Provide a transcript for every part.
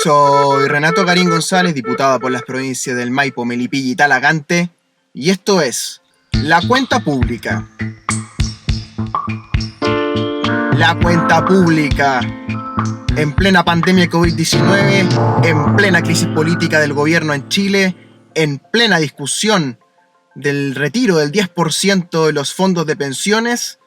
Soy Renato Garín González, diputado por las provincias del Maipo, Melipilla y Talagante, y esto es La Cuenta Pública. La Cuenta Pública. En plena pandemia de COVID-19, en plena crisis política del gobierno en Chile, en plena discusión del retiro del 10% de los fondos de pensiones,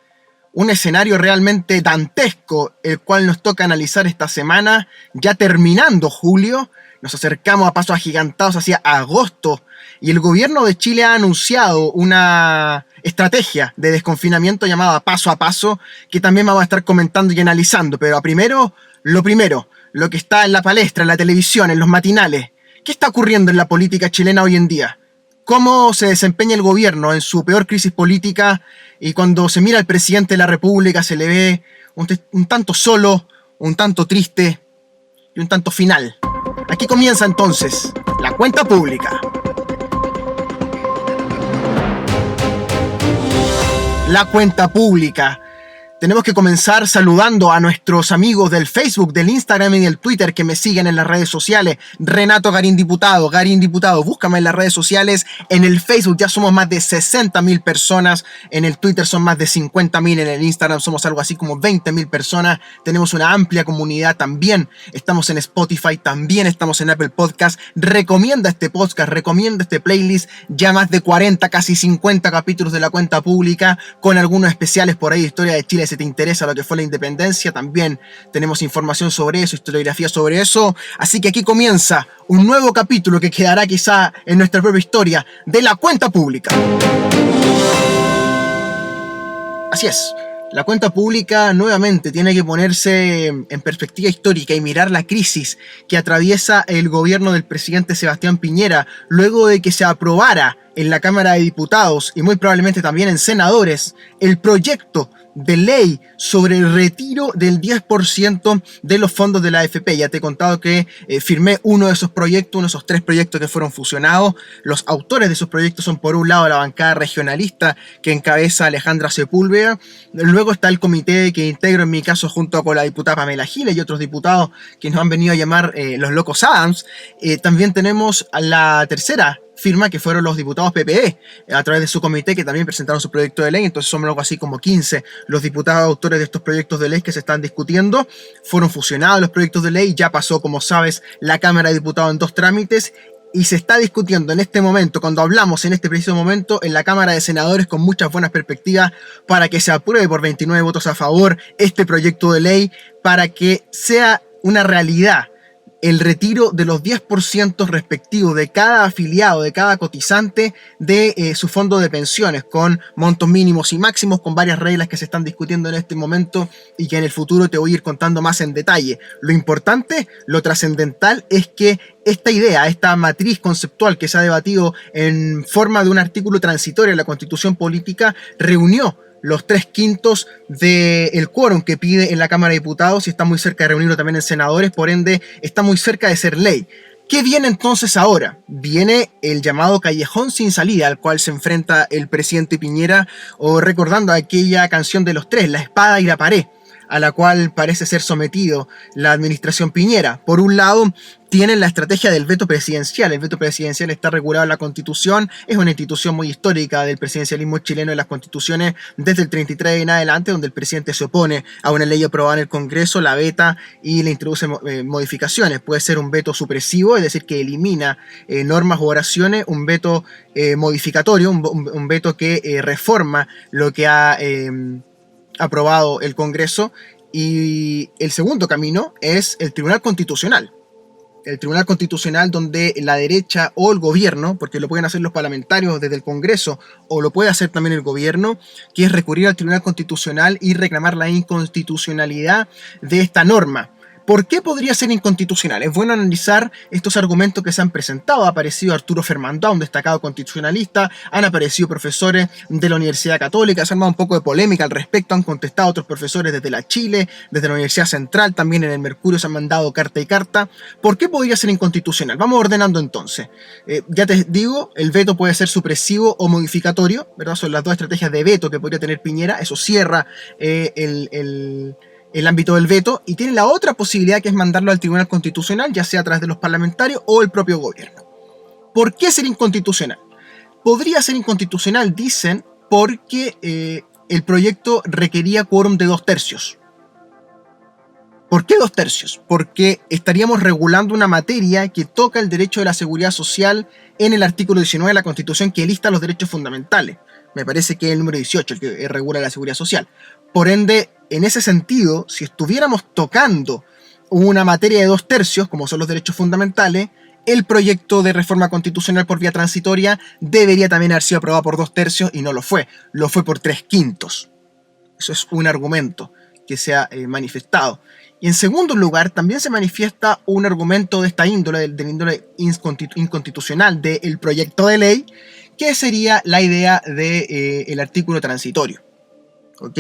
un escenario realmente dantesco, el cual nos toca analizar esta semana, ya terminando julio. Nos acercamos a pasos agigantados hacia agosto y el gobierno de Chile ha anunciado una estrategia de desconfinamiento llamada Paso a Paso, que también vamos a estar comentando y analizando. Pero primero, lo que está en la palestra, en la televisión, en los matinales. ¿Qué está ocurriendo en la política chilena hoy en día? ¿Cómo se desempeña el gobierno en su peor crisis política? Y cuando se mira al presidente de la República se le ve un tanto solo, un tanto triste y un tanto final. Aquí comienza entonces La Cuenta Pública. La Cuenta Pública. Tenemos que comenzar saludando a nuestros amigos del Facebook, del Instagram y del Twitter que me siguen en las redes sociales. Renato Garín Diputado, búscame en las redes sociales. En el Facebook ya somos más de 60.000 personas, en el Twitter son más de 50.000, en el Instagram somos algo así como 20.000 personas. Tenemos una amplia comunidad también. Estamos en Spotify, también estamos en Apple Podcast. Recomienda este podcast, recomienda este playlist. Ya más de 40, casi 50 capítulos de La Cuenta Pública, con algunos especiales por ahí, historia de Chile. Si te interesa lo que fue la independencia, también tenemos información sobre eso, historiografía sobre eso. Así que aquí comienza un nuevo capítulo que quedará quizá en nuestra propia historia de La Cuenta Pública. Así es. La cuenta pública nuevamente tiene que ponerse en perspectiva histórica y mirar la crisis que atraviesa el gobierno del presidente Sebastián Piñera luego de que se aprobara en la Cámara de Diputados y muy probablemente también en senadores el proyecto de ley sobre el retiro del 10% de los fondos de la AFP. Ya te he contado que firmé uno de esos proyectos, uno de esos 3 proyectos que fueron fusionados. Los autores de esos proyectos son, por un lado, la bancada regionalista que encabeza Alejandra Sepúlveda. Luego está el comité que integro en mi caso junto con la diputada Pamela Giles y otros diputados que nos han venido a llamar los Locos Adams. También tenemos a la tercera firma, que fueron los diputados PPD, a través de su comité, que también presentaron su proyecto de ley. Entonces somos algo así como 15 los diputados autores de estos proyectos de ley que se están discutiendo. Fueron fusionados los proyectos de ley, ya pasó, como sabes, la Cámara de Diputados en 2 trámites, y se está discutiendo en este momento, cuando hablamos en este preciso momento, en la Cámara de Senadores con muchas buenas perspectivas para que se apruebe por 29 votos a favor este proyecto de ley, para que sea una realidad el retiro de los 10% respectivos de cada afiliado, de cada cotizante de su fondo de pensiones, con montos mínimos y máximos, con varias reglas que se están discutiendo en este momento y que en el futuro te voy a ir contando más en detalle. Lo importante, lo trascendental, es que esta idea, esta matriz conceptual que se ha debatido en forma de un artículo transitorio en la Constitución Política, reunió los 3/5 del quórum que pide en la Cámara de Diputados y está muy cerca de reunirlo también en senadores, por ende está muy cerca de ser ley. ¿Qué viene entonces ahora? Viene el llamado callejón sin salida al cual se enfrenta el presidente Piñera, o recordando aquella canción de los 3, La Espada y la Pared, a la cual parece ser sometido la administración Piñera. Por un lado, tienen la estrategia del veto presidencial. El veto presidencial está regulado en la Constitución, es una institución muy histórica del presidencialismo chileno en las constituciones desde el 33 en adelante, donde el presidente se opone a una ley aprobada en el Congreso, la veta y le introduce modificaciones. Puede ser un veto supresivo, es decir, que elimina normas u oraciones, un veto modificatorio, un veto que reforma lo que ha aprobado el Congreso, y el segundo camino es el Tribunal Constitucional. El Tribunal Constitucional, donde la derecha o el gobierno, porque lo pueden hacer los parlamentarios desde el Congreso o lo puede hacer también el gobierno, que es recurrir al Tribunal Constitucional y reclamar la inconstitucionalidad de esta norma. ¿Por qué podría ser inconstitucional? Es bueno analizar estos argumentos que se han presentado. Ha aparecido Arturo Fermandá, un destacado constitucionalista, han aparecido profesores de la Universidad Católica, se ha armado un poco de polémica al respecto, han contestado otros profesores desde la Chile, desde la Universidad Central, también en el Mercurio se han mandado carta y carta. ¿Por qué podría ser inconstitucional? Vamos ordenando entonces. Ya te digo, el veto puede ser supresivo o modificatorio, ¿verdad? Son las dos estrategias de veto que podría tener Piñera. Eso cierra el el ámbito del veto, y tiene la otra posibilidad, que es mandarlo al Tribunal Constitucional, ya sea a través de los parlamentarios o el propio gobierno. ¿Por qué ser inconstitucional? Podría ser inconstitucional, dicen, porque el proyecto requería quórum de 2/3. ¿Por qué 2/3? Porque estaríamos regulando una materia que toca el derecho de la seguridad social en el artículo 19 de la Constitución, que lista los derechos fundamentales. Me parece que es el número 18 el que regula la seguridad social. Por ende, en ese sentido, si estuviéramos tocando una materia de 2/3, como son los derechos fundamentales, el proyecto de reforma constitucional por vía transitoria debería también haber sido aprobado por 2/3 y no lo fue. Lo fue por 3/5. Eso es un argumento que se ha manifestado. Y en segundo lugar, también se manifiesta un argumento de esta índole, del índole inconstitucional del proyecto de ley, que sería la idea del artículo transitorio. ¿Ok?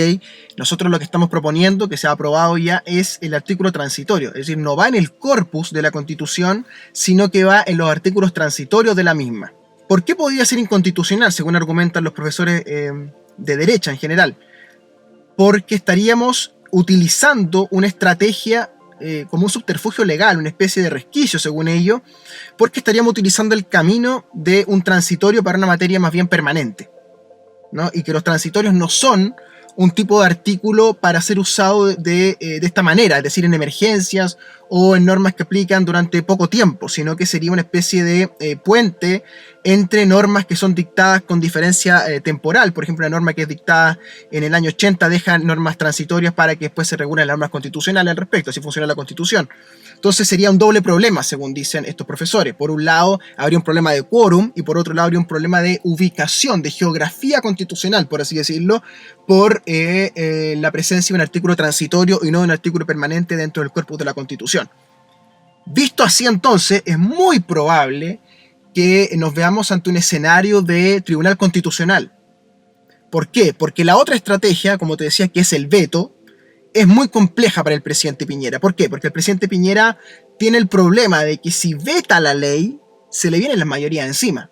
Nosotros lo que estamos proponiendo, que se ha aprobado ya, es el artículo transitorio. Es decir, no va en el corpus de la Constitución, sino que va en los artículos transitorios de la misma. ¿Por qué podría ser inconstitucional, según argumentan los profesores de derecha en general? Porque estaríamos utilizando una estrategia como un subterfugio legal, una especie de resquicio, según ello, porque estaríamos utilizando el camino de un transitorio para una materia más bien permanente, ¿no? Y que los transitorios no son un tipo de artículo para ser usado de esta manera, es decir, en emergencias o en normas que aplican durante poco tiempo, sino que sería una especie de puente entre normas que son dictadas con diferencia temporal. Por ejemplo, la norma que es dictada en el año 80 deja normas transitorias para que después se regulen las normas constitucionales al respecto, así funciona la Constitución. Entonces sería un doble problema, según dicen estos profesores. Por un lado, habría un problema de quórum, y por otro lado, habría un problema de ubicación, de geografía constitucional, por así decirlo, por la presencia de un artículo transitorio y no de un artículo permanente dentro del corpus de la Constitución. Visto así, entonces, es muy probable que nos veamos ante un escenario de tribunal constitucional. ¿Por qué? Porque la otra estrategia, como te decía, que es el veto, es muy compleja para el presidente Piñera. ¿Por qué? Porque el presidente Piñera tiene el problema de que si veta la ley, se le vienen las mayorías encima,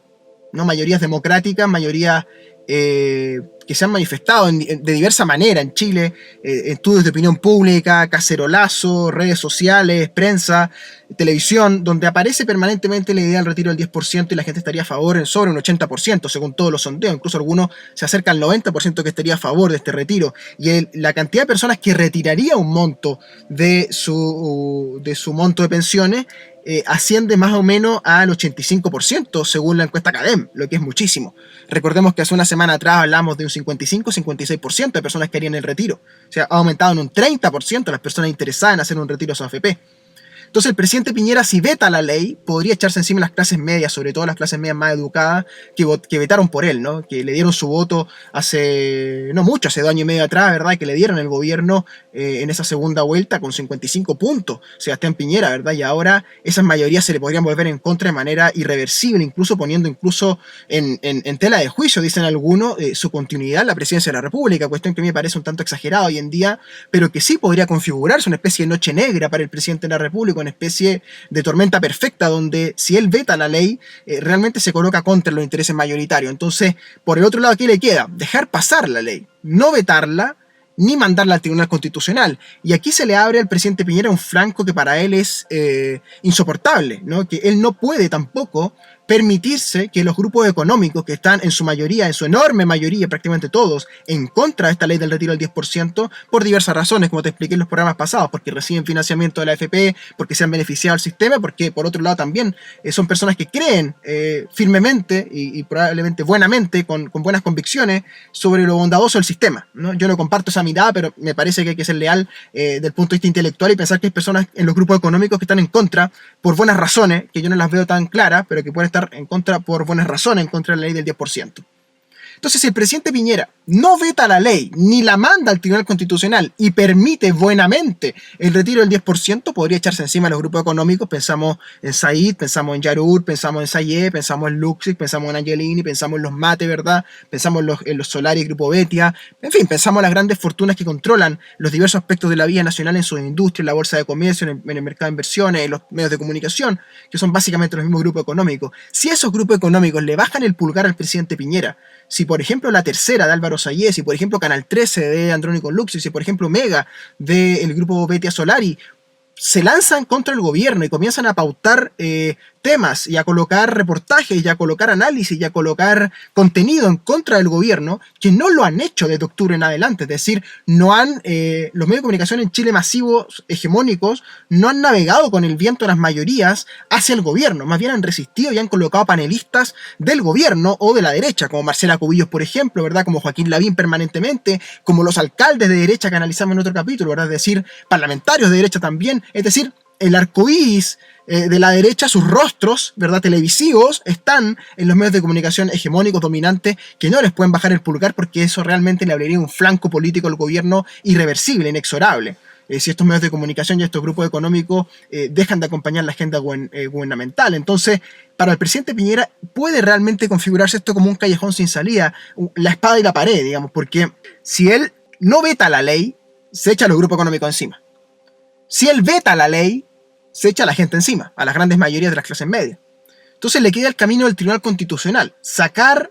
¿no? Mayorías democráticas, mayorías que se han manifestado de diversa manera en Chile, estudios de opinión pública, cacerolazo, redes sociales, prensa, televisión, donde aparece permanentemente la idea del retiro del 10% y la gente estaría a favor sobre un 80%, según todos los sondeos. Incluso algunos se acercan al 90% que estaría a favor de este retiro. Y la cantidad de personas que retiraría un monto de su monto de pensiones asciende más o menos al 85%, según la encuesta CADEM, lo que es muchísimo. Recordemos que hace una semana atrás hablamos de un 55-56% de personas que harían el retiro. O sea, ha aumentado en un 30% las personas interesadas en hacer un retiro de su AFP. Entonces el presidente Piñera, si veta la ley, podría echarse encima las clases medias, sobre todo las clases medias más educadas, que vetaron por él, ¿no? Que le dieron su voto hace 2 años y medio atrás, ¿verdad? Que le dieron el gobierno en esa segunda vuelta con 55 puntos, Sebastián Piñera, ¿verdad? Y ahora esas mayorías se le podrían volver en contra de manera irreversible, incluso poniendo en tela de juicio, dicen algunos, su continuidad en la presidencia de la República, cuestión que a mí me parece un tanto exagerada hoy en día, pero que sí podría configurarse una especie de noche negra para el presidente de la República, una especie de tormenta perfecta donde si él veta la ley, realmente se coloca contra los intereses mayoritarios. Entonces, por el otro lado, ¿qué le queda? Dejar pasar la ley, no vetarla, ni mandarla al Tribunal Constitucional. Y aquí se le abre al presidente Piñera un flanco que para él es insoportable, ¿no? Que él no puede tampoco permitirse que los grupos económicos que están en su mayoría, en su enorme mayoría, prácticamente todos, en contra de esta ley del retiro del 10%, por diversas razones, como te expliqué en los programas pasados, porque reciben financiamiento de la AFP, porque se han beneficiado del sistema, porque por otro lado también son personas que creen firmemente y probablemente buenamente, con buenas convicciones, sobre lo bondadoso del sistema, ¿no? Yo no comparto esa mirada, pero me parece que hay que ser leal del punto de vista intelectual y pensar que hay personas en los grupos económicos que están en contra por buenas razones, que yo no las veo tan claras, pero que pueden estar en contra por buenas razones, en contra de la ley del 10%. Entonces, si el presidente Piñera no veta la ley, ni la manda al Tribunal Constitucional y permite buenamente el retiro del 10%, podría echarse encima a los grupos económicos. Pensamos en Said, pensamos en Yarur, pensamos en Sayé, pensamos en Luxig, pensamos en Angelini, pensamos en los Mate, ¿verdad? Pensamos en los Solari, Grupo Betia, en fin, pensamos en las grandes fortunas que controlan los diversos aspectos de la vida nacional en sus industrias, en la bolsa de comercio, en el mercado de inversiones, en los medios de comunicación, que son básicamente los mismos grupos económicos. Si esos grupos económicos le bajan el pulgar al presidente Piñera, si por por ejemplo La Tercera de Álvaro Sayé, si por ejemplo Canal 13 de Andrónico Lux, si por ejemplo Mega del grupo Betia Solari, se lanzan contra el gobierno y comienzan a pautar temas y a colocar reportajes y a colocar análisis y a colocar contenido en contra del gobierno, que no lo han hecho desde octubre en adelante. Es decir, no han los medios de comunicación en Chile masivos, hegemónicos, no han navegado con el viento de las mayorías hacia el gobierno, más bien han resistido y han colocado panelistas del gobierno o de la derecha, como Marcela Cubillos, por ejemplo, ¿verdad? Como Joaquín Lavín permanentemente, como los alcaldes de derecha que analizamos en otro capítulo, ¿verdad? Es decir, parlamentarios de derecha también, es decir, el arcoíris de la derecha, sus rostros, ¿verdad?, televisivos, están en los medios de comunicación hegemónicos, dominantes, que no les pueden bajar el pulgar porque eso realmente le abriría un flanco político al gobierno irreversible, inexorable. Si estos medios de comunicación y estos grupos económicos dejan de acompañar la agenda gubernamental. Entonces, para el presidente Piñera puede realmente configurarse esto como un callejón sin salida, la espada y la pared, digamos, porque si él no veta la ley, se echa a los grupos económicos encima. Si él veta la ley, se echa a la gente encima, a las grandes mayorías de las clases medias. Entonces le queda el camino del Tribunal Constitucional, sacar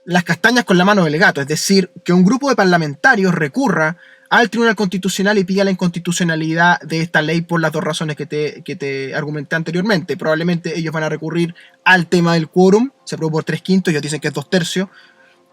las castañas con la mano del gato, es decir, que un grupo de parlamentarios recurra al Tribunal Constitucional y pida la inconstitucionalidad de esta ley por las dos razones que te argumenté anteriormente. Probablemente ellos van a recurrir al tema del quórum, se aprobó por 3/5, ellos dicen que es 2/3,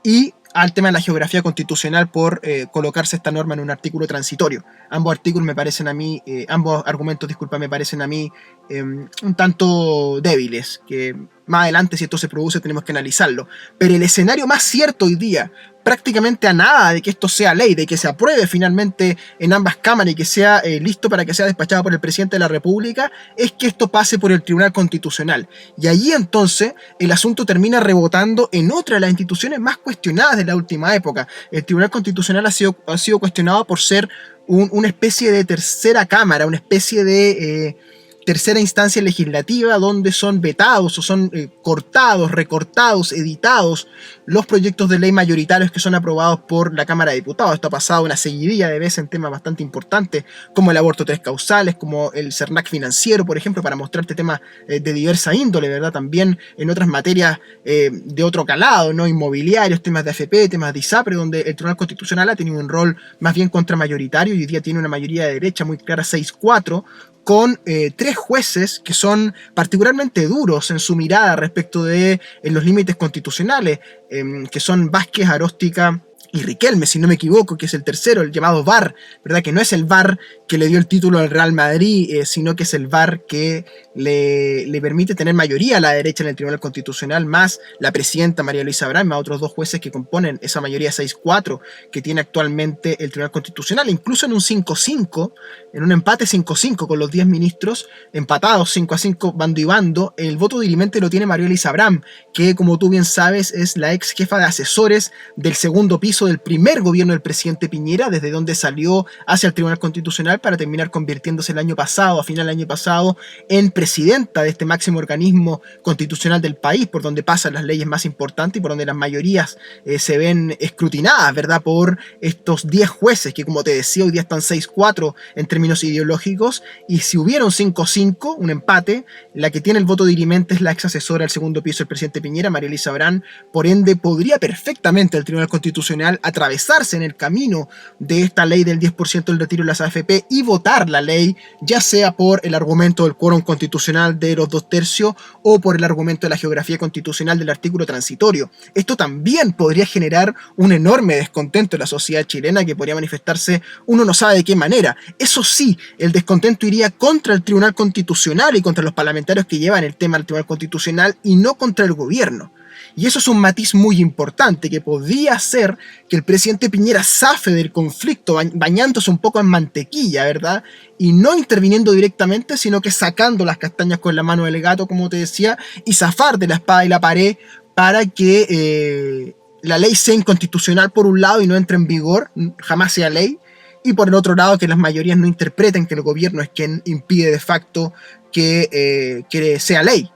y al tema de la geografía constitucional por colocarse esta norma en un artículo transitorio. Ambos artículos me parecen a mí, ambos argumentos, disculpa, me parecen a mí un tanto débiles, que más adelante, si esto se produce, tenemos que analizarlo. Pero el escenario más cierto hoy día, prácticamente a nada de que esto sea ley, de que se apruebe finalmente en ambas cámaras y que sea listo para que sea despachado por el presidente de la República, es que esto pase por el Tribunal Constitucional. Y allí entonces el asunto termina rebotando en otra de las instituciones más cuestionadas de la última época. El Tribunal Constitucional ha sido cuestionado por ser una especie de tercera cámara, una especie de tercera instancia legislativa donde son vetados o son cortados, recortados, editados los proyectos de ley mayoritarios que son aprobados por la Cámara de Diputados. Esto ha pasado una seguidilla de veces en temas bastante importantes como el aborto 3 causales, como el CERNAC financiero, por ejemplo, para mostrarte temas de diversa índole, ¿verdad? También en otras materias de otro calado, ¿no? Inmobiliarios, temas de AFP, temas de ISAPRE, donde el Tribunal Constitucional ha tenido un rol más bien contramayoritario y hoy día tiene una mayoría de derecha muy clara, 6-4, con 3 jueces que son particularmente duros en su mirada respecto de los límites constitucionales, que son Vázquez, Aróstica y Riquelme, si no me equivoco, que es el tercero, el llamado VAR, ¿verdad? Que no es el VAR que le dio el título al Real Madrid, sino que es el VAR que le permite tener mayoría a la derecha en el Tribunal Constitucional, más la presidenta María Luisa Abraham, más otros 2 jueces que componen esa mayoría 6-4 que tiene actualmente el Tribunal Constitucional, incluso en un 5-5, en un empate 5-5 con los 10 ministros, empatados 5-5 bando y bando, el voto dirimente lo tiene María Luisa Abraham, que como tú bien sabes es la ex jefa de asesores del segundo piso del primer gobierno del presidente Piñera, desde donde salió hacia el Tribunal Constitucional para terminar convirtiéndose el año pasado, a final del año pasado, en presidenta de este máximo organismo constitucional del país, por donde pasan las leyes más importantes y por donde las mayorías se ven escrutinadas, ¿verdad?, por estos 10 jueces que, como te decía, hoy día están 6-4 en términos ideológicos, y si hubiera un 5-5, un empate, la que tiene el voto dirimente es la ex asesora del segundo piso del presidente Piñera, María Luisa Abraham, por ende podría perfectamente el Tribunal Constitucional atravesarse en el camino de esta ley del 10% del retiro de las AFP y votar la ley, ya sea por el argumento del quórum constitucional de los 2/3 o por el argumento de la geografía constitucional del artículo transitorio. Esto también podría generar un enorme descontento en la sociedad chilena que podría manifestarse uno no sabe de qué manera. Eso sí, el descontento iría contra el Tribunal Constitucional y contra los parlamentarios que llevan el tema al Tribunal Constitucional y no contra el gobierno. Y eso es un matiz muy importante que podría hacer que el presidente Piñera zafe del conflicto bañándose un poco en mantequilla, ¿verdad? Y no interviniendo directamente, sino que sacando las castañas con la mano del gato, como te decía, y zafar de la espada y la pared para que la ley sea inconstitucional por un lado y no entre en vigor, jamás sea ley, y por el otro lado que las mayorías no interpreten que el gobierno es quien impide de facto que sea ley.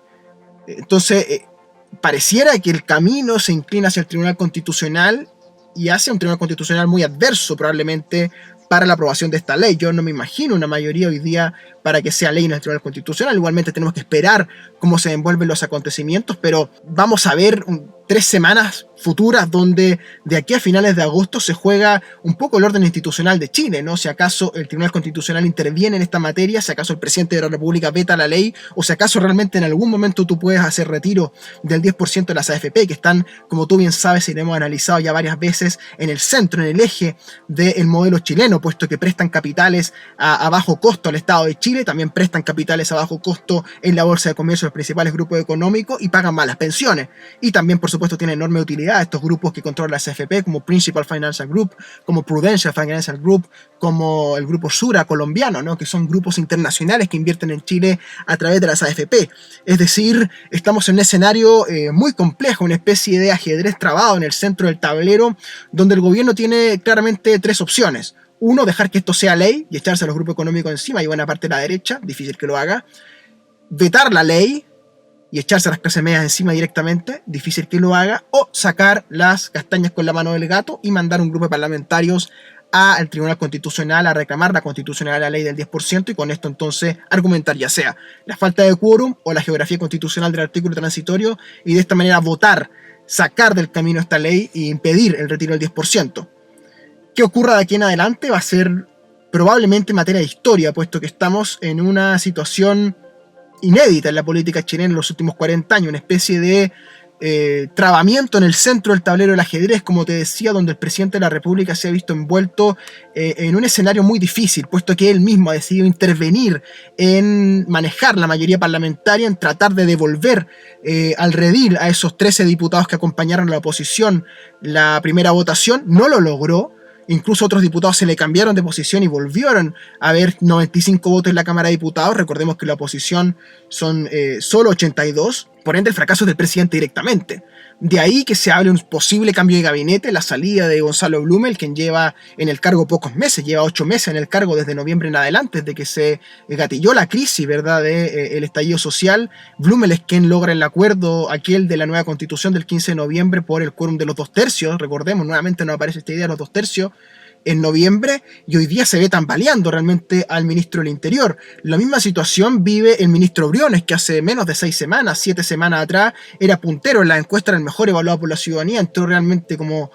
Entonces pareciera que el camino se inclina hacia el Tribunal Constitucional y hacia un Tribunal Constitucional muy adverso probablemente para la aprobación de esta ley. Yo no me imagino una mayoría hoy día para que sea ley en el Tribunal Constitucional. Igualmente tenemos que esperar cómo se envuelven los acontecimientos, pero vamos a ver 3 semanas futuras, donde de aquí a finales de agosto se juega un poco el orden institucional de Chile, ¿no? Si acaso el Tribunal Constitucional interviene en esta materia, si acaso el presidente de la República veta la ley, o si acaso realmente en algún momento tú puedes hacer retiro del 10% de las AFP, que están, como tú bien sabes y lo hemos analizado ya varias veces, en el centro, en el eje del modelo chileno, puesto que prestan capitales a bajo costo al Estado de Chile, también prestan capitales a bajo costo en la Bolsa de Comercio de los principales grupos económicos y pagan malas pensiones. Y también, por supuesto, tienen enorme utilidad estos grupos que controlan las AFP, como Principal Financial Group, como Prudential Financial Group, como el grupo Sura colombiano, ¿no? Que son grupos internacionales que invierten en Chile a través de las AFP. Es decir, estamos en un escenario muy complejo, una especie de ajedrez trabado en el centro del tablero, donde el gobierno tiene claramente 3 opciones. Uno, dejar que esto sea ley y echarse a los grupos económicos encima y buena parte de la derecha, difícil que lo haga. Vetar la ley y echarse a las clases medias encima directamente, difícil que lo haga, o sacar las castañas con la mano del gato y mandar un grupo de parlamentarios al Tribunal Constitucional a reclamar la constitucionalidad de la ley del 10% y con esto entonces argumentar ya sea la falta de quórum o la geografía constitucional del artículo transitorio y de esta manera votar, sacar del camino esta ley e impedir el retiro del 10%. ¿Qué ocurra de aquí en adelante? Va a ser probablemente materia de historia, puesto que estamos en una situación inédita en la política chilena en los últimos 40 años, una especie de trabamiento en el centro del tablero del ajedrez, como te decía, donde el presidente de la República se ha visto envuelto en un escenario muy difícil, puesto que él mismo ha decidido intervenir en manejar la mayoría parlamentaria, en tratar de devolver al redil a esos 13 diputados que acompañaron a la oposición la primera votación. No lo logró. Incluso otros diputados se le cambiaron de posición y volvieron a haber 95 votos en la Cámara de Diputados. Recordemos que la oposición son solo 82. Por ende, el fracaso del presidente directamente. De ahí que se hable un posible cambio de gabinete, la salida de Gonzalo Blumel, quien lleva en el cargo pocos meses, lleva 8 meses en el cargo desde noviembre en adelante, desde que se gatilló la crisis, ¿verdad?, el estallido social. Blumel es quien logra el acuerdo aquel de la nueva constitución del 15 de noviembre por el quórum de los 2/3. Recordemos, nuevamente nos aparece esta idea de los 2/3 en noviembre, y hoy día se ve tambaleando realmente al ministro del Interior. La misma situación vive el ministro Briones, que hace menos de 6 semanas, 7 semanas atrás, era puntero en la encuesta, era el mejor evaluado por la ciudadanía, entró realmente como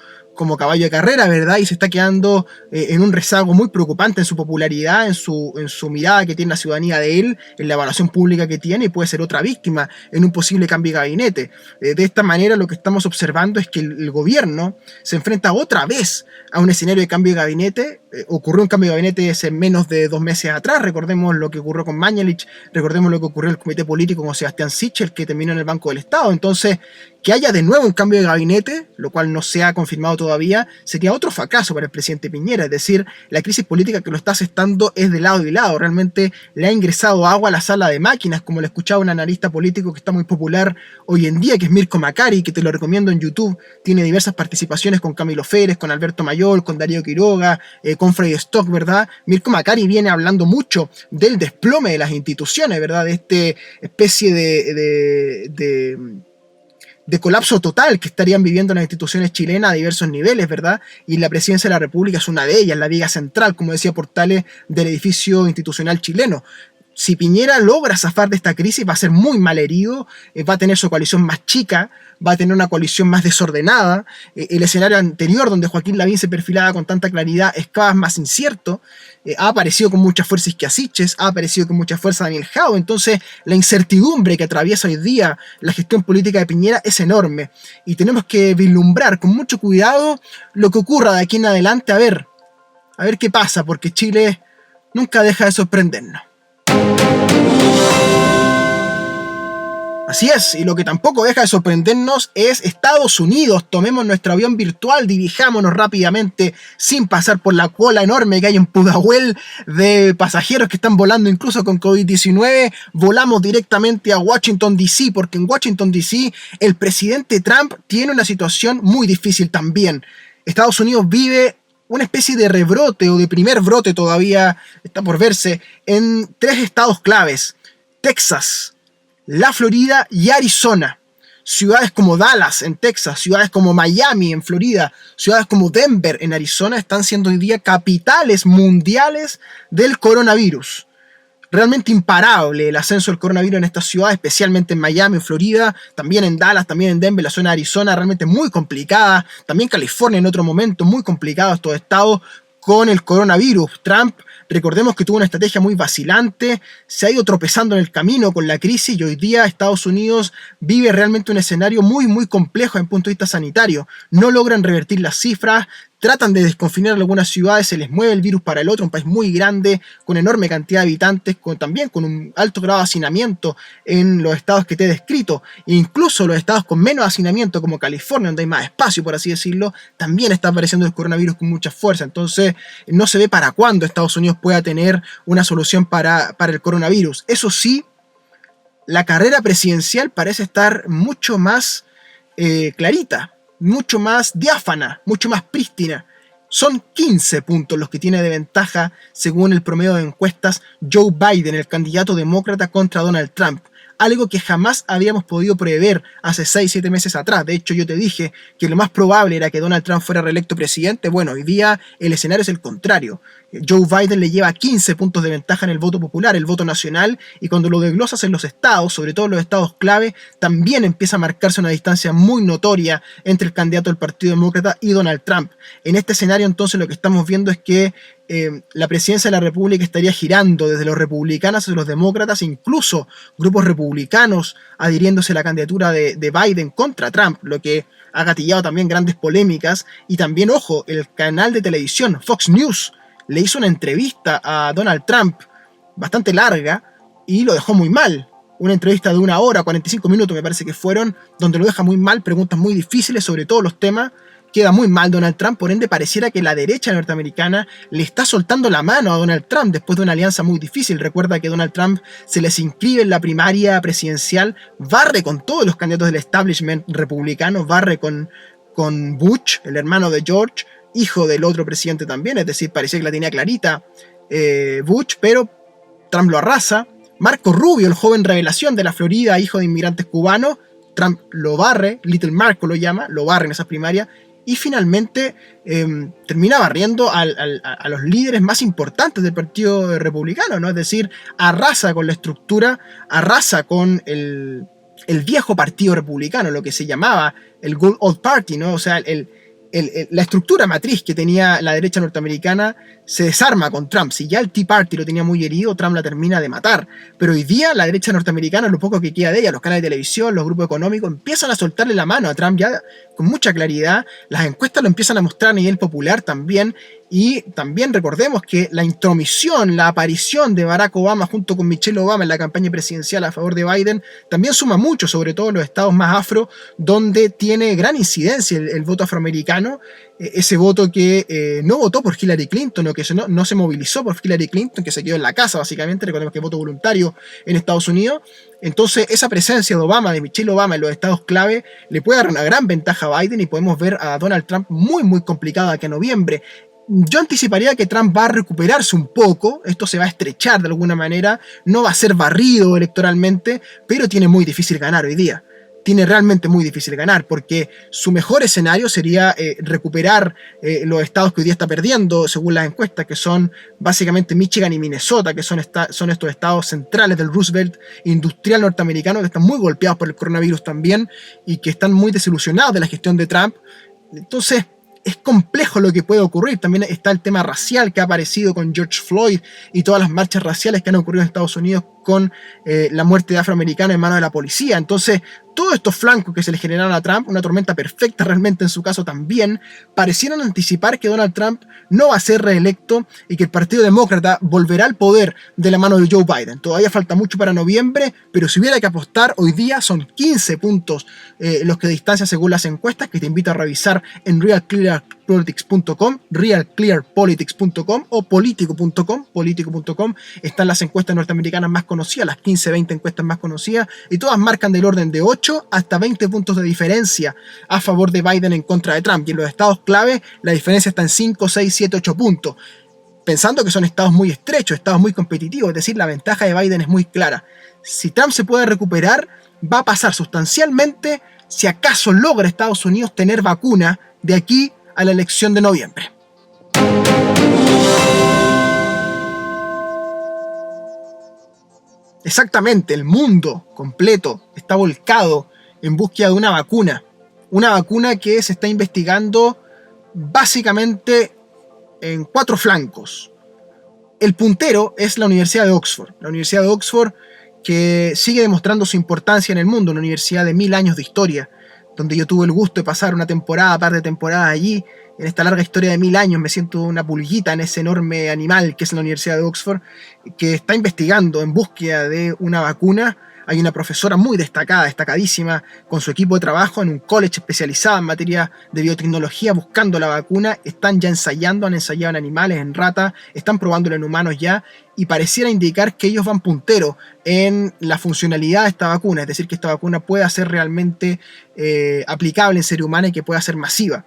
caballo de carrera, ¿verdad? Y se está quedando en un rezago muy preocupante en su popularidad, en su mirada que tiene la ciudadanía de él, en la evaluación pública que tiene, y puede ser otra víctima en un posible cambio de gabinete. De esta manera, lo que estamos observando es que el gobierno se enfrenta otra vez a un escenario de cambio de gabinete. Ocurrió un cambio de gabinete hace menos de 2 meses atrás. Recordemos lo que ocurrió con Mañalich, recordemos lo que ocurrió en el comité político con Sebastián Sichel, que terminó en el Banco del Estado. Entonces, que haya de nuevo un cambio de gabinete, lo cual no se ha confirmado todavía, sería otro fracaso para el presidente Piñera. Es decir, la crisis política que lo está asestando es de lado y lado. Realmente le ha ingresado agua a la sala de máquinas, como le escuchaba un analista político que está muy popular hoy en día, que es Mirko Macari, que te lo recomiendo en YouTube. Tiene diversas participaciones con Camilo Férez, con Alberto Mayol, con Darío Quiroga, con Freddy Stock, ¿verdad? Mirko Macari viene hablando mucho del desplome de las instituciones, ¿verdad? De esta especie de colapso total que estarían viviendo las instituciones chilenas a diversos niveles, ¿verdad? Y la presidencia de la República es una de ellas, la viga central, como decía Portales, del edificio institucional chileno. Si Piñera logra zafar de esta crisis, va a ser muy mal herido, va a tener su coalición más chica, va a tener una coalición más desordenada. El escenario anterior, donde Joaquín Lavín se perfilaba con tanta claridad, es cada vez más incierto. Ha aparecido con mucha fuerza Isquia Siches, ha aparecido con mucha fuerza Daniel Jadwe. Entonces, la incertidumbre que atraviesa hoy día la gestión política de Piñera es enorme. Y tenemos que vislumbrar con mucho cuidado lo que ocurra de aquí en adelante, a ver qué pasa, porque Chile nunca deja de sorprendernos. Así es, y lo que tampoco deja de sorprendernos es Estados Unidos. Tomemos nuestro avión virtual, dirijámonos rápidamente, sin pasar por la cola enorme que hay en Pudahuel de pasajeros que están volando incluso con COVID-19. Volamos directamente a Washington, D.C., porque en Washington, D.C. el presidente Trump tiene una situación muy difícil también. Estados Unidos vive una especie de rebrote o de primer brote, todavía está por verse, en 3 estados claves: Texas, la Florida y Arizona. Ciudades como Dallas en Texas, ciudades como Miami en Florida, ciudades como Denver en Arizona están siendo hoy día capitales mundiales del coronavirus. realmente imparable el ascenso del coronavirus en esta ciudad, especialmente en Miami, en Florida, también en Dallas, también en Denver, la zona de Arizona, realmente muy complicada, también California en otro momento, muy complicado estos estados con el coronavirus. Trump, recordemos que tuvo una estrategia muy vacilante, se ha ido tropezando en el camino con la crisis y hoy día Estados Unidos vive realmente un escenario muy muy complejo desde el punto de vista sanitario. No logran revertir las cifras, tratan de desconfinar algunas ciudades, se les mueve el virus para el otro, un país muy grande, con enorme cantidad de habitantes, también con un alto grado de hacinamiento en los estados que te he descrito, e incluso los estados con menos hacinamiento como California, donde hay más espacio, por así decirlo, también está apareciendo el coronavirus con mucha fuerza. Entonces no se ve para cuándo Estados Unidos pueda tener una solución para el coronavirus. Eso sí, la carrera presidencial parece estar mucho más clarita, mucho más diáfana, mucho más prístina. Son 15 puntos los que tiene de ventaja, según el promedio de encuestas, Joe Biden, el candidato demócrata, contra Donald Trump. Algo que jamás habíamos podido prever hace 6-7 meses atrás. De hecho, yo te dije que lo más probable era que Donald Trump fuera reelecto presidente. Bueno, hoy día el escenario es el contrario. Joe Biden le lleva 15 puntos de ventaja en el voto popular, el voto nacional, y cuando lo desglosas en los estados, sobre todo en los estados clave, también empieza a marcarse una distancia muy notoria entre el candidato del Partido Demócrata y Donald Trump. En este escenario, entonces, lo que estamos viendo es que la presidencia de la República estaría girando desde los republicanos hacia los demócratas, incluso grupos republicanos adhiriéndose a la candidatura de Biden contra Trump, lo que ha gatillado también grandes polémicas. Y también, ojo, el canal de televisión Fox News le hizo una entrevista a Donald Trump bastante larga y lo dejó muy mal. Una entrevista de 1 hora, 45 minutos me parece que fueron, donde lo deja muy mal, preguntas muy difíciles sobre todos los temas. Queda muy mal Donald Trump, por ende pareciera que la derecha norteamericana le está soltando la mano a Donald Trump después de una alianza muy difícil. Recuerda que Donald Trump se les inscribe en la primaria presidencial, barre con todos los candidatos del establishment republicano, barre con Bush, el hermano de George, hijo del otro presidente también, es decir, parecía que la tenía clarita Bush, pero Trump lo arrasa. Marco Rubio, el joven revelación de la Florida, hijo de inmigrantes cubanos, Trump lo barre, Little Marco lo llama, lo barre en esas primarias, y finalmente termina barriendo a los líderes más importantes del Partido Republicano, ¿no? Es decir, arrasa con la estructura, arrasa con el viejo Partido Republicano, lo que se llamaba el Good Old Party, ¿no? O sea, la estructura matriz que tenía la derecha norteamericana se desarma con Trump. Si ya el Tea Party lo tenía muy herido, Trump la termina de matar. Pero hoy día la derecha norteamericana, lo poco que queda de ella, los canales de televisión, los grupos económicos, empiezan a soltarle la mano a Trump ya con mucha claridad. Las encuestas lo empiezan a mostrar a nivel popular también. Y también recordemos que la intromisión, la aparición de Barack Obama junto con Michelle Obama en la campaña presidencial a favor de Biden también suma mucho, sobre todo en los estados más afro, donde tiene gran incidencia el voto afroamericano, ese voto que no votó por Hillary Clinton o que no se movilizó por Hillary Clinton, que se quedó en la casa básicamente. Recordemos que es voto voluntario en Estados Unidos. Entonces esa presencia de Obama, de Michelle Obama en los estados clave, le puede dar una gran ventaja a Biden y podemos ver a Donald Trump muy muy complicado aquí a noviembre. Yo anticiparía que Trump va a recuperarse un poco, esto se va a estrechar de alguna manera, no va a ser barrido electoralmente, pero tiene muy difícil ganar hoy día. Tiene realmente muy difícil ganar, porque su mejor escenario sería recuperar los estados que hoy día está perdiendo, según las encuestas, que son básicamente Michigan y Minnesota, que son estos estados centrales del Roosevelt industrial norteamericano, que están muy golpeados por el coronavirus también, y que están muy desilusionados de la gestión de Trump. Entonces, es complejo lo que puede ocurrir. También está el tema racial que ha aparecido con George Floyd y todas las marchas raciales que han ocurrido en Estados Unidos con la muerte de afroamericanos en manos de la policía. Entonces, todos estos flancos que se le generaron a Trump, una tormenta perfecta realmente en su caso también, parecieron anticipar que Donald Trump no va a ser reelecto y que el Partido Demócrata volverá al poder de la mano de Joe Biden. Todavía falta mucho para noviembre, pero si hubiera que apostar, hoy día son 15 puntos los que distancian según las encuestas, que te invito a revisar en realclearpolitics.com, realclearpolitics.com o politico.com. Están las encuestas norteamericanas más conocidas, las 15-20 encuestas más conocidas, y todas marcan del orden de 8 hasta 20 puntos de diferencia a favor de Biden en contra de Trump. Y en los estados clave la diferencia está en 5, 6, 7, 8 puntos. Pensando que son estados muy estrechos, estados muy competitivos, es decir, la ventaja de Biden es muy clara. Si Trump se puede recuperar, va a pasar sustancialmente si acaso logra Estados Unidos tener vacuna de aquí a la elección de noviembre. Exactamente, el mundo completo está volcado en búsqueda de una vacuna. Una vacuna que se está investigando básicamente en 4 flancos. El puntero es la Universidad de Oxford. La Universidad de Oxford, que sigue demostrando su importancia en el mundo, una universidad de 1000 años de historia, donde yo tuve el gusto de pasar una temporada, par de temporadas allí. En esta larga historia de 1000 años me siento una pulguita en ese enorme animal que es la Universidad de Oxford, que está investigando en búsqueda de una vacuna. Hay una profesora muy destacada, destacadísima, con su equipo de trabajo en un college especializado en materia de biotecnología buscando la vacuna. Están ya ensayando, han ensayado en animales, en ratas, están probándolo en humanos ya, y pareciera indicar que ellos van punteros en la funcionalidad de esta vacuna, es decir, que esta vacuna pueda ser realmente aplicable en seres humanos y que pueda ser masiva.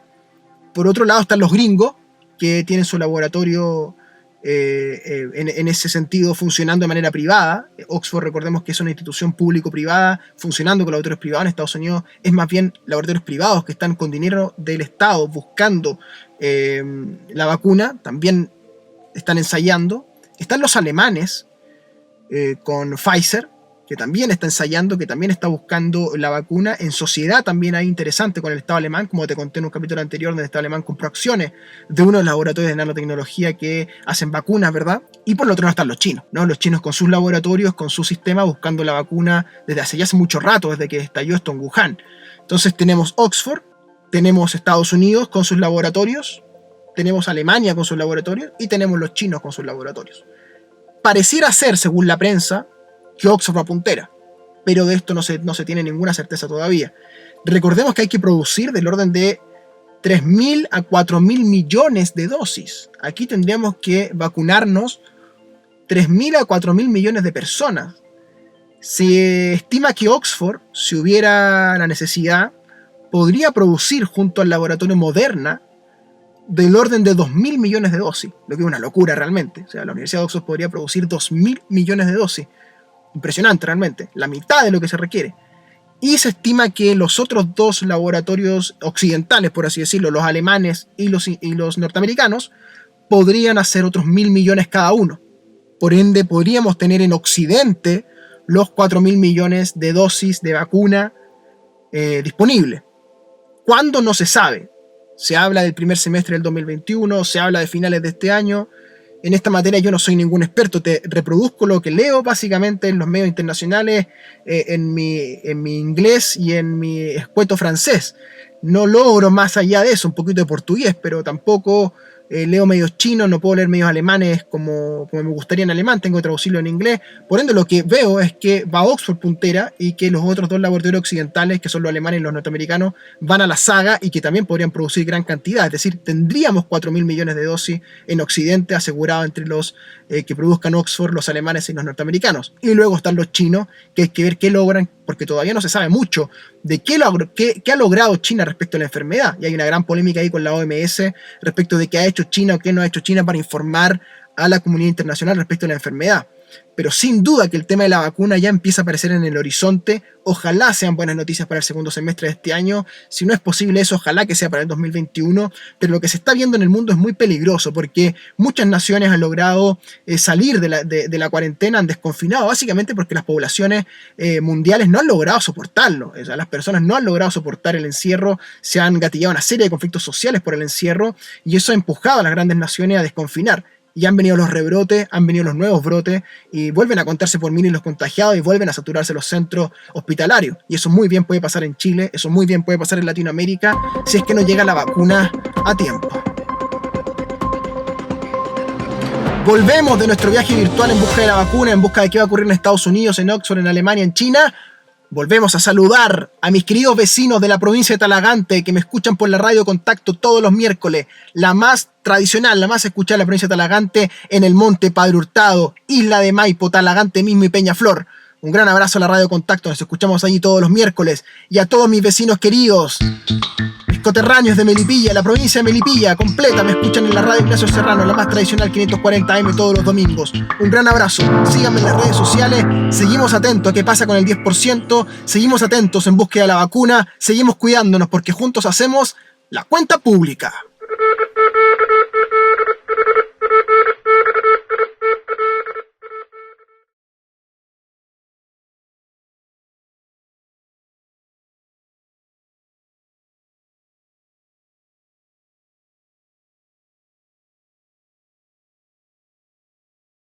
Por otro lado están los gringos, que tienen su laboratorio en ese sentido funcionando de manera privada. Oxford, recordemos que es una institución público-privada funcionando con laboratorios privados. En Estados Unidos es más bien laboratorios privados que están con dinero del Estado buscando la vacuna, también están ensayando. Están los alemanes con Pfizer, que también está ensayando, que también está buscando la vacuna. En sociedad también hay interesante con el Estado alemán, como te conté en un capítulo anterior, donde el Estado alemán compró acciones de uno de los laboratorios de nanotecnología que hacen vacunas, ¿verdad? Y por el otro lado están los chinos, ¿no? Los chinos con sus laboratorios, con su sistema, buscando la vacuna desde hace mucho rato, desde que estalló esto en Wuhan. Entonces tenemos Oxford, tenemos Estados Unidos con sus laboratorios, tenemos Alemania con sus laboratorios y tenemos los chinos con sus laboratorios. Pareciera ser, según la prensa, que Oxford va puntera, pero de esto no se tiene ninguna certeza todavía. Recordemos que hay que producir del orden de 3.000 a 4.000 millones de dosis. Aquí tendríamos que vacunarnos 3.000 a 4.000 millones de personas. Se estima que Oxford, si hubiera la necesidad, podría producir junto al laboratorio Moderna del orden de 2.000 millones de dosis, lo que es una locura realmente. O sea, la Universidad de Oxford podría producir 2.000 millones de dosis. Impresionante realmente, la mitad de lo que se requiere. Y se estima que los otros 2 laboratorios occidentales, por así decirlo, los alemanes y los norteamericanos, podrían hacer otros 1.000 millones cada uno. Por ende, podríamos tener en Occidente los 4.000 millones de dosis de vacuna disponibles. ¿Cuándo? No se sabe. Se habla del primer semestre del 2021, se habla de finales de este año. En esta materia yo no soy ningún experto, te reproduzco lo que leo básicamente en los medios internacionales, en mi inglés y en mi escueto francés. No logro más allá de eso, un poquito de portugués, pero tampoco leo medios chinos, no puedo leer medios alemanes como me gustaría en alemán, tengo que traducirlo en inglés. Por ende, lo que veo es que va Oxford puntera y que los otros 2 laboratorios occidentales, que son los alemanes y los norteamericanos, van a la saga y que también podrían producir gran cantidad. Es decir, tendríamos 4.000 millones de dosis en Occidente asegurado entre los que produzcan Oxford, los alemanes y los norteamericanos. Y luego están los chinos, que hay que ver qué logran, porque todavía no se sabe mucho de qué ha logrado China respecto a la enfermedad. Y hay una gran polémica ahí con la OMS respecto de qué ha hecho China o qué no ha hecho China para informar a la comunidad internacional respecto a la enfermedad. Pero sin duda que el tema de la vacuna ya empieza a aparecer en el horizonte. Ojalá sean buenas noticias para el segundo semestre de este año. Si no es posible eso, ojalá que sea para el 2021. Pero lo que se está viendo en el mundo es muy peligroso, porque muchas naciones han logrado salir de la cuarentena, han desconfinado, básicamente porque las poblaciones mundiales no han logrado soportarlo. O sea, las personas no han logrado soportar el encierro, se han gatillado una serie de conflictos sociales por el encierro, y eso ha empujado a las grandes naciones a desconfinar. Y han venido los rebrotes, han venido los nuevos brotes, y vuelven a contarse por miles los contagiados y vuelven a saturarse los centros hospitalarios. Y eso muy bien puede pasar en Chile, eso muy bien puede pasar en Latinoamérica, si es que no llega la vacuna a tiempo. Volvemos de nuestro viaje virtual en busca de la vacuna, en busca de qué va a ocurrir en Estados Unidos, en Oxford, en Alemania, en China. Volvemos a saludar a mis queridos vecinos de la provincia de Talagante que me escuchan por la radio Contacto todos los miércoles, la más tradicional, la más escuchada de la provincia de Talagante, en el Monte Padre Hurtado, Isla de Maipo, Talagante mismo y Peñaflor. Un gran abrazo a la radio Contacto, nos escuchamos allí todos los miércoles. Y a todos mis vecinos queridos, mis coterráneos de Melipilla, la provincia de Melipilla completa, me escuchan en la radio Ignacio Serrano, la más tradicional 540 AM todos los domingos. Un gran abrazo, síganme en las redes sociales, seguimos atentos a qué pasa con el 10%, seguimos atentos en búsqueda de la vacuna, seguimos cuidándonos porque juntos hacemos la cuenta pública.